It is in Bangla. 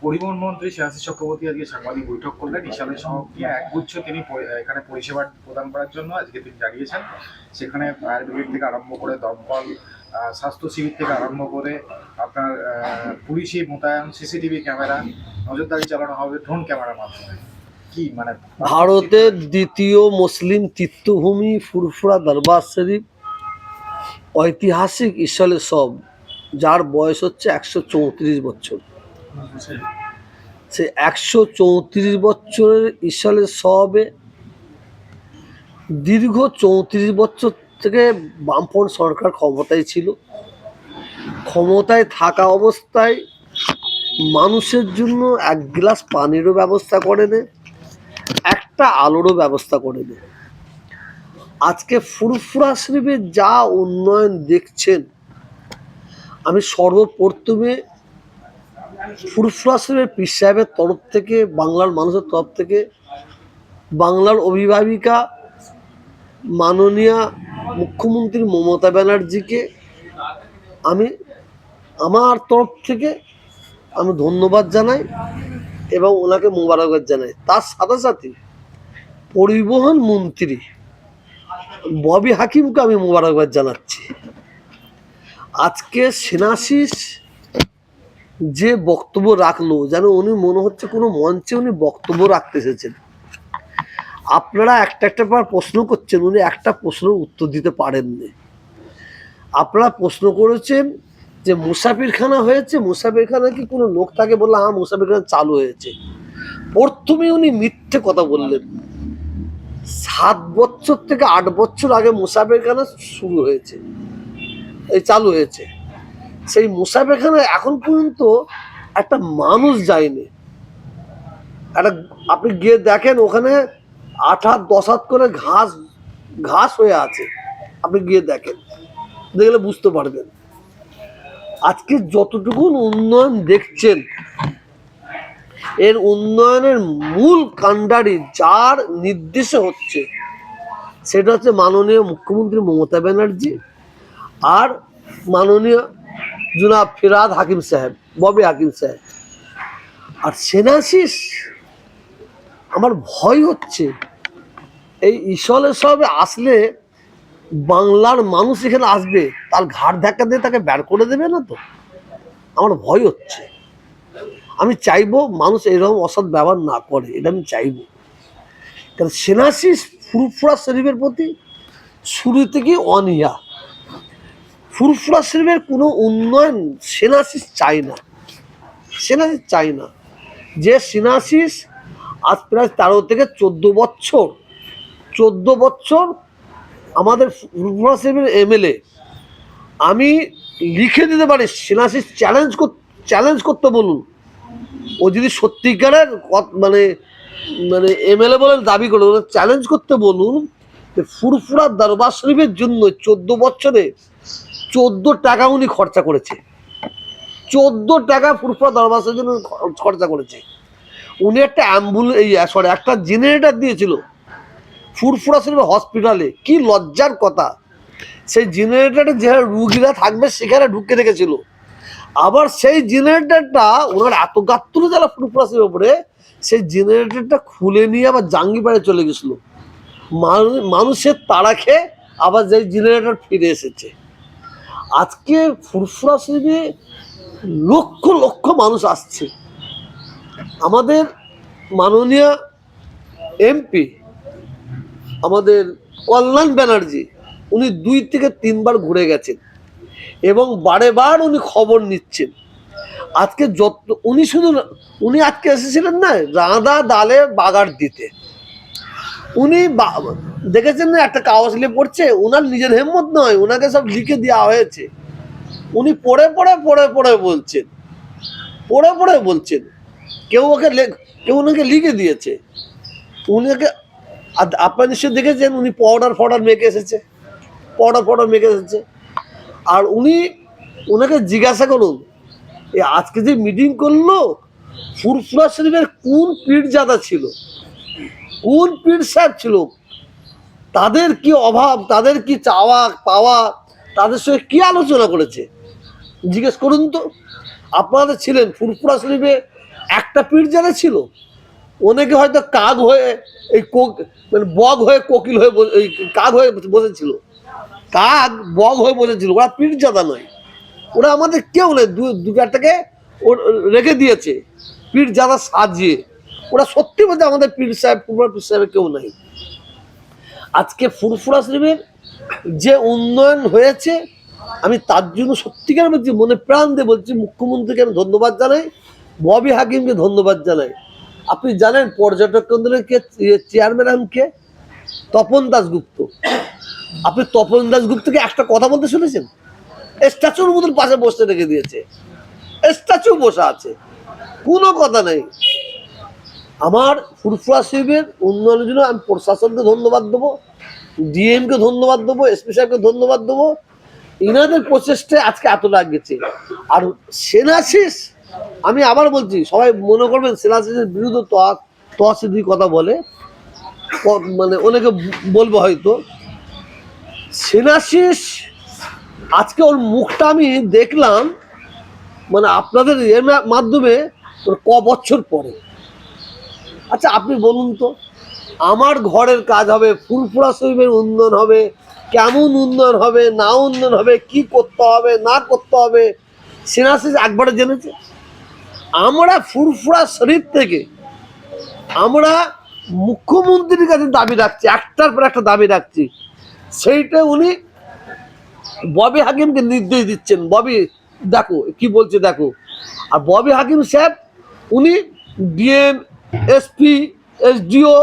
পরিবহন মন্ত্রী শ্রেয়াশিস চক্রবর্তী আজকে সাংবাদিক বৈঠক করলেন। ইশালের সভাপতি একগুচ্ছ তিনি এখানে পরিষেবা প্রদান করার জন্য আজকে তিনি জানিয়েছেন। সেখানে ফায়ার ব্রিগেড থেকে আরম্ভ করে দমকল, স্বাস্থ্য শিবির থেকে আরম্ভ করে আপনার পুলিশি মোতায়েন, সিসিটিভি ক্যামেরা, নজরদারি চালানো হবে ড্রোন ক্যামেরার মাধ্যমে। কি মানে ভারতের দ্বিতীয় মুসলিম তীর্থভূমি ফুরফুরা দরবার শরীফ, ঐতিহাসিক ইশালের সব, যার বয়স হচ্ছে 134 বছর। সে 134 বছরের ইশালের সবে দীর্ঘ 34 বছর থেকে বামফ্রন্ট সরকার ক্ষমতায় ছিল। ক্ষমতায় থাকা অবস্থায় মানুষের জন্য এক গ্লাস পানিরও ব্যবস্থা করে নেয়, একটা আলোরও ব্যবস্থা করে দেয়। আজকে ফুরফুরা শরীফে যা উন্নয়ন দেখছেন, আমি সর্বপ্রথমে ফুরফুরা শরীফের পীর সাহেবের তরফ থেকে, বাংলার মানুষের তরফ থেকে, বাংলার অভিভাবিকা মাননীয়া মুখ্যমন্ত্রী মমতা ব্যানার্জিকে আমি আমার তরফ থেকে আমি ধন্যবাদ জানাই এবং ওনাকে মোবারকবাদ জানাই। তার সাথে সাথে পরিবহন মন্ত্রী ববি হাকিমকে আমি মোবারকবাদ জানাচ্ছি। আজকে সেনাশিস যে বক্তব্য রাখলো, যেন উনি মনে হচ্ছে কোনো মঞ্চে উনি বক্তব্য রাখতে এসেছেন। আপনারা একটা একটা প্রশ্ন করছেন, উনি একটা প্রশ্নের উত্তর দিতে পারেননি। আপনারা প্রশ্ন করেছেন যে মুসাফিরখানা হয়েছে, মুসাফিরখানা কি কোনো লোক থাকে? বললো হ্যাঁ, মুসাফিরখানা চালু হয়েছে। প্রথমে উনি মিথ্যে কথা বললেন। 7 বছর থেকে 8 বছর আগে মুসাফিরখানা শুরু হয়েছে, এই চালু হয়েছে। সেই মুসাফিরখানায় এখন পর্যন্ত একটা মানুষ যায়নি। একটা আপনি গিয়ে দেখেন, ওখানে 8 হাত 10 হাত করে ঘাস হয়ে আছে। আপনি গিয়ে দেখেন, দেখলে বুঝতে পারবেন। আজকে যতটুকু উন্নয়ন দেখছেন, এর উন্নয়নের মূল কাণ্ডারি যার নির্দেশে হচ্ছে, সেটা হচ্ছে মাননীয় মুখ্যমন্ত্রী মমতা ব্যানার্জি আর মাননীয় জনাব ফিরহাদ হাকিম সাহেব, ববি হাকিম সাহেব। আর সেনাশিস, আমার ভয় হচ্ছে এই ইশালের সবে আসলে বাংলার মানুষ এখানে আসবে, তার ঘাড় ধাক্কা দিয়ে তাকে বের করে দেবে না তো? আমার ভয় হচ্ছে। আমি চাইবো মানুষ এরকম অসৎ ব্যবহার না করে, এটা আমি চাইবো। কারণ সেনাশিস ফুরফুরা শরীফের প্রতি শুরু থেকে অনীহা। ফুরফুরা শরীফের কোনো উন্নয়ন সেনাশিস চাই না, সেনাশিস চাই না। যে সেনাশিস আজ প্রায় 13 থেকে 14 বছর আমাদের ফুরফুরা শরীফের এমএলএ। আমি লিখে দিতে পারি, সেনাশিস চ্যালেঞ্জ করতে বলুন। ও যদি সত্যিকারের মানে মানে এমএলএ বলে দাবি করে, চ্যালেঞ্জ করতে বলুন যে ফুরফুরা দরবার শরীফের জন্য 14 বছরে 14 টাকা উনি খরচা করেছে। 14 টাকা ফুরফুরা দরবার শরীফের জন্য খরচা করেছে। উনি একটা একটা জেনারেটর দিয়েছিল ফুরফুরা শরীফের হসপিটালে। কি লজ্জার কথা! সেই জেনারেটরে যে রুগীরা থাকবে সেখানে ঢুকে রেখেছিল। আবার সেই জেনারেটরটা ওনার এত গাত্তুরে জ্বালা ফুরফুরা শরীফের উপরে, সেই জেনারেটরটা খুলে নিয়ে আবার জাঙ্গিপাড়ে চলে গেছিল। মানুষের তাড়া খেয়ে আবার যে জেনারেটর ফিরে এসেছে। আজকে ফুরফুরা শরীফে লক্ষ লক্ষ মানুষ আসছে। আমাদের মাননীয় এমপি আমাদের কল্যাণ ব্যানার্জি, উনি 2 থেকে 3 বার ঘুরে গেছেন এবং বারেবার উনি খবর নিচ্ছেন। আজকে উনি আজকে এসেছিলেন না রাঁধা ডালে বাগার দিতে। উনি দেখেছেন না একটা কাগজ লিখে পড়ছে, ওনার নিজের হেম্মত নয়, ওনাকে সব লিখে দেওয়া হয়েছে। উনি পড়ে বলছেন। কেউ ওনাকে লিখে দিয়েছে। উনাকে আপনার নিশ্চয়ই দেখেছেন, উনি পাউডার মেখে এসেছে। আর ওনাকে জিজ্ঞাসা করুন, আজকে যে মিটিং করলো, ফুরফুরা শরীফের কোন পীরজাদা ছিল, কোন পীর সাহেব ছিল, তাদের কি অভাব, তাদের কি চাওয়া পাওয়া, তাদের সঙ্গে কি আলোচনা করেছে জিজ্ঞেস করুন তো। আপনাদের ছিলেন ফুরফুরা শরীফে একটা পীরজাদা ছিল, অনেকে হয়তো কাক হয়ে এই মানে বগ হয়ে কোকিল হয়ে এই কাক হয়ে বসেছিল, কাক বগ হয়ে বসেছিল, ওরা পীরজাদা নয়, ওরা আমাদের কেউ নেই, দু চারটাকে রেখে দিয়েছে পীরজাদা সাজিয়ে, ওরা সত্যি বলতে আমাদের পীর সাহেব ফুরফুরা পীর সাহেবের কেউ নাই। আজকে ফুরফুরা শরীফের যে উন্নয়ন হয়েছে আমি তার জন্য সত্যিকার বলছি, মনে প্রাণ দিয়ে বলছি, মুখ্যমন্ত্রীকে আমি ধন্যবাদ জানাই, ববি হাকিমকে ধন্যবাদ জানাই। আপনি জানেন পর্যটক কেন্দ্রের চেয়ারম্যান কে? তপন দাশগুপ্ত। আপনি তপন দাশগুপ্তকে একটা কথা বলতে শুনেছেন? স্ট্যাচুর মতন পাশে বসতে রেখে দিয়েছে, স্ট্যাচু বসা আছে, কোনো কথা নেই। আমার ফুরফুরা শরীফের উন্নয়নের জন্য আমি প্রশাসনকে ধন্যবাদ দেবো, ডিএমকে ধন্যবাদ দেবো, এসপি সাহেবকে ধন্যবাদ দেবো, ইনাদের প্রচেষ্টায় আজকে এতটা গেছে। আর সেনাশিস, আমি আবার বলছি, সবাই মনে করবেন সেনাশিসের বিরুদ্ধে তহসিদি কথা বলে, মানে অনেকে বলবো হয়তো, সেনাশিস আজকে ওর মুখটা আমি দেখলাম, মানে আপনাদের এর মাধ্যমে ওর বছর পরে। আচ্ছা আপনি বলুন তো, আমার ঘরের কাজ হবে, ফুরফুরা শরীফের উন্নয়ন হবে, কেমন উন্নয়ন হবে, না উন্নয়ন হবে, কি করতে হবে না করতে হবে, সেনাশিস একবারে জেনেছে। আমরা ফুরফুরা শরীফ থেকে আমরা মুখ্যমন্ত্রীর কাছে দাবি রাখছি, একটার পর একটা দাবি রাখছি, সেইটা উনি ববি হাকিমকে নির্দেশ দিচ্ছেন, ববি দেখো কি বলছে দেখো। আর ববি হাকিম সাহেব উনি ডিএম, এসপি, এসডিও